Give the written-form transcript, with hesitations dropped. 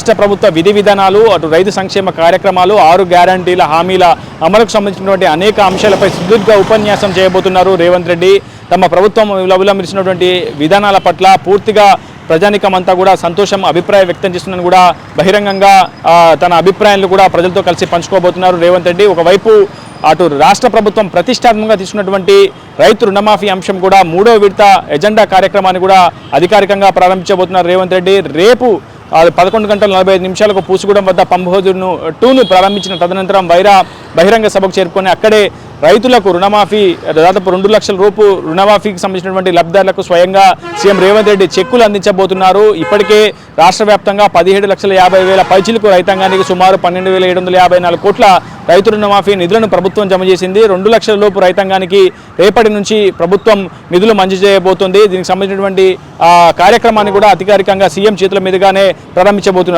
రాష్ట్ర ప్రభుత్వ విధి విధానాలు, అటు రైతు సంక్షేమ కార్యక్రమాలు, 6 గ్యారంటీల హామీల అమలుకు సంబంధించినటువంటి అనేక అంశాలపై సుదీర్ఘ ఉపన్యాసం చేయబోతున్నారు రేవంత్ రెడ్డి. తమ ప్రభుత్వం అవలంబించినటువంటి విధానాల పట్ల పూర్తిగా ప్రజానికమంతా కూడా సంతోషం, అభిప్రాయం వ్యక్తం చేస్తుందని కూడా బహిరంగంగా తన అభిప్రాయాలను కూడా ప్రజలతో కలిసి పంచుకోబోతున్నారు రేవంత్ రెడ్డి. ఒకవైపు అటు రాష్ట్ర ప్రభుత్వం ప్రతిష్టాత్మకంగా తీసుకున్నటువంటి రైతు రుణమాఫీ అంశం కూడా 3వ విడత ఎజెండా కార్యక్రమాన్ని కూడా అధికారికంగా ప్రారంభించబోతున్నారు రేవంత్ రెడ్డి. రేపు 11 గంటల 45 నిమిషాలకు పూసుగూడెం వద్ద పంప్ హౌజ్ 2ను ప్రారంభించిన తదనంతరం బహిరంగ సభకు చేరుకొని అక్కడే రైతులకు రుణమాఫీ దాదాపు 2 లక్షల రూపాయలు రుణమాఫీకి సంబంధించినటువంటి లబ్ధిదారులకు స్వయంగా సీఎం రేవంత్ రెడ్డి చెక్కులు అందించబోతున్నారు. ఇప్పటికే రాష్ట్ర వ్యాప్తంగా 17,50,000 పైచిలకు రైతాంగానికి సుమారు 12,754 కోట్ల రైతు రుణమాఫీ నిధులను ప్రభుత్వం జమ చేసింది. 2 లక్షల లోపు రైతాంగానికి రేపటి నుంచి ప్రభుత్వం నిధులు మంజూరు చేయబోతోంది. దీనికి సంబంధించినటువంటి కార్యక్రమాన్ని కూడా అధికారికంగా సీఎం చేతుల మీదుగానే ప్రారంభించబోతున్నారు.